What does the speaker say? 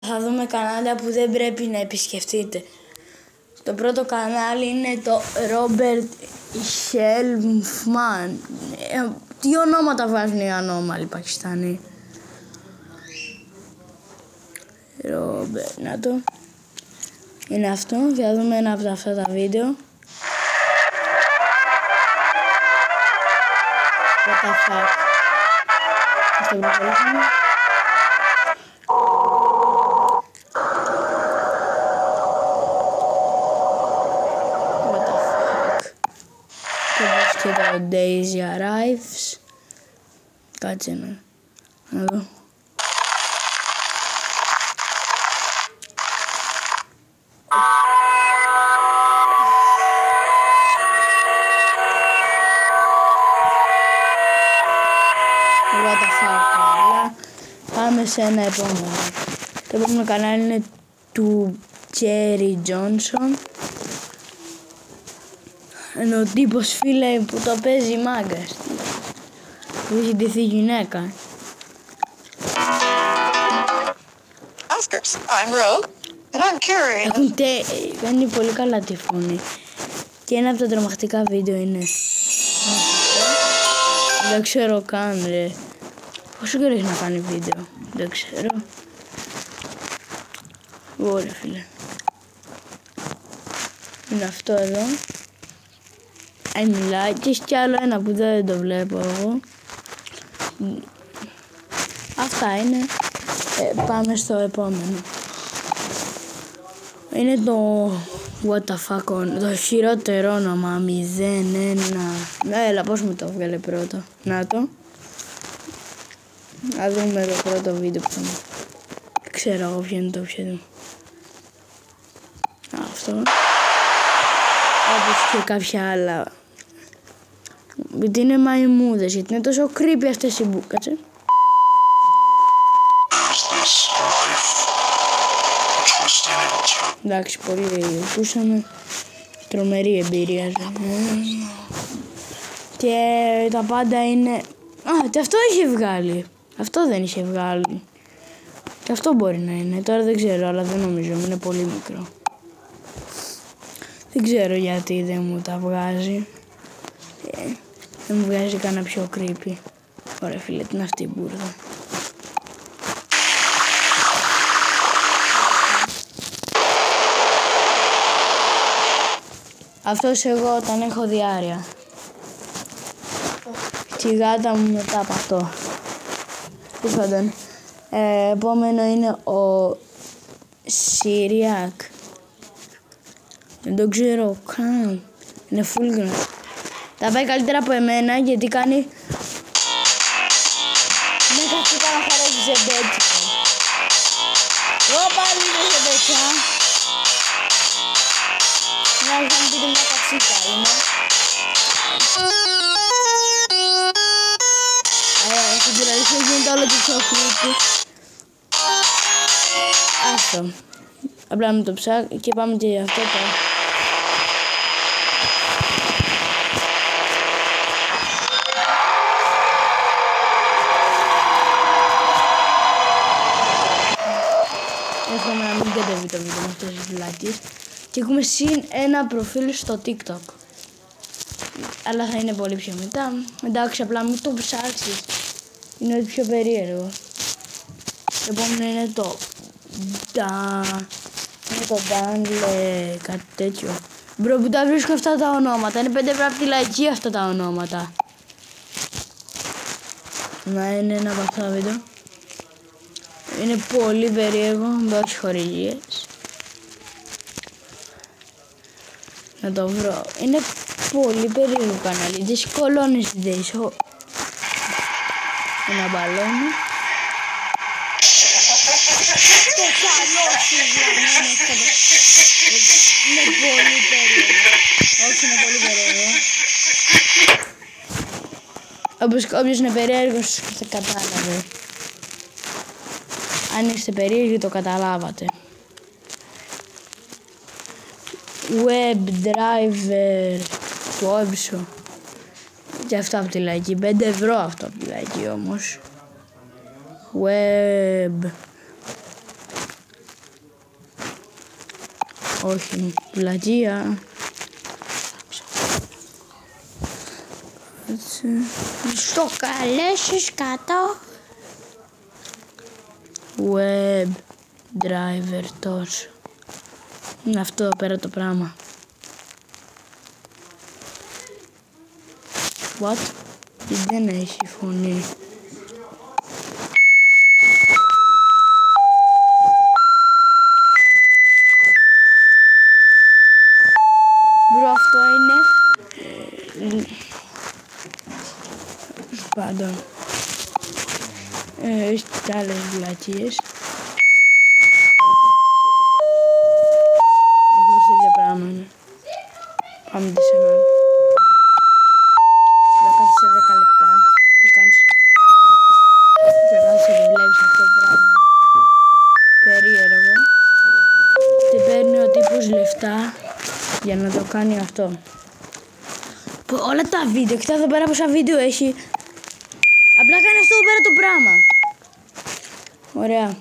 Θα δούμε κανάλια που δεν πρέπει να επισκεφτείτε. Το πρώτο κανάλι είναι το Robert Shelfman. Τι ονόματα βάζουν οι ανώμαλοι Πακιστανοί. Robert, να το. Είναι αυτό, θα δούμε ένα από αυτά τα βίντεο. What the fuck. Ας το προχωρήσουμε. What the fuck. Και το Daisy Arrives. Κάτσε να δω. What the fuck. Πάμε σε ένα επόμενο. Το επόμενο κανάλι είναι του Jerry Johnson. Είναι ο τύπος, φίλε, που το παίζει μάγκας. Που έχει ντυθεί γυναίκα. Oscars, I'm Rogue, and I'm curious. Κάνει πολύ καλά τη φωνή. Και ένα από τα τρομακτικά βίντεο είναι. Δεν ξέρω καν, ρε. Πόσο καιρό έχει να κάνει βίντεο. Δεν ξέρω. Ωραία, φίλε. Είναι αυτό εδώ. Μιλάει και έχει κι άλλο ένα που δεν το βλέπω εγώ. Αυτά είναι. Πάμε στο επόμενο. Είναι το what the fuck, το χειρότερο όνομα 01. Έλα, πώς μου το βγάλε πρώτο. Να το. Να δούμε το πρώτο βίντεο που θα μου. Δεν ξέρω εγώ ποιο είναι το πιο. Αυτό. Όπως και κάποια άλλα. Γιατί είναι μαϊμούδες, γιατί είναι τόσο creepy αυτές οι μπούκατσε. Εντάξει, πολύ ακούσαμε. Τρομερή εμπειρία. Και τα πάντα είναι. Και αυτό είχε βγάλει. Αυτό δεν είχε βγάλει. Και αυτό μπορεί να είναι. Τώρα δεν ξέρω, αλλά δεν νομίζω. Είναι πολύ μικρό. Δεν ξέρω γιατί δεν μου τα βγάζει. Δεν μου βγάζει κανένα πιο creepy. Ωραία, φίλε, τι είναι αυτή η μπουρδα. Αυτός εγώ όταν έχω διάρρεια. Τη γάτα μου μετά από αυτό. Τέλος πάντων. Επόμενο είναι ο Σιριακ. Δεν το ξέρω καν. Είναι full γνωστό. Τα πάει καλύτερα από εμένα γιατί κάνει. Ναι, κάτι να χαρέσει ζεμπέτσικο. Εγώ πάλι είναι ζεμπέτσια. Να βγάλει πείτε μια κατσίκα είναι. Στην τρελή γίνεται όλο το πιο creepy. Αυτό. Απλά με το ψάξω και πάμε και για αυτό το. Εύχομαι να μην κατεβεί το βίντεο με αυτές τις βλάκες. Και έχουμε συν ένα προφίλ στο TikTok. Αλλά θα είναι πολύ πιο μετά. Εντάξει, απλά μην το ψάξεις. Είναι ό,τι πιο περίεργο. Το επόμενο είναι το είναι το Danle, κάτι τέτοιο. Μπρο, που τα βρίσκω αυτά τα ονόματα. Είναι 5 ευρώ από τη λαϊκή αυτά τα ονόματα. Να είναι ένα από αυτά τα βίντεο. Είναι πολύ περίεργο, με όχι χορηγίες. Να το βρω. Είναι πολύ περίεργο κανάλι. Δεν κολώνεις δέσο. Ένα μπαλόνι. Το καλό σου είναι πολύ περίεργο. Όχι, είναι πολύ περίεργο. Όπως όποιος είναι περίεργος θα κατάλαβε. Αν είστε περίεργοι το καταλάβατε. WebDriver του Όψο. Και αυτό από τη λαϊκή. 5 ευρώ αυτό από τη λαϊκή όμως. Web Όχι, πλατεία. Έτσι. Στο καλέσεις κάτω. Web driver τόσο. Είναι αυτό εδώ πέρα το πράγμα. What? Δεν έχει φωνή. Μπρο, αυτό είναι πάντων έχει και άλλες βλακίες. Ακριβώς τέτοια πράγμα είναι. Πάμε και σε έναν. Θα κάθεσαι σε 10 λεπτά και κάνεις. Θα κάθεσαι και βλέπεις αυτό το πράγμα. Περίεργο. Και παίρνει ο τύπος λεφτά για να το κάνει αυτό. Όλα τα βίντεο, κοιτάξτε εδώ πέρα πόσα βίντεο έχει. Απλά κάνει αυτό εδώ πέρα το πράγμα. Ωραία.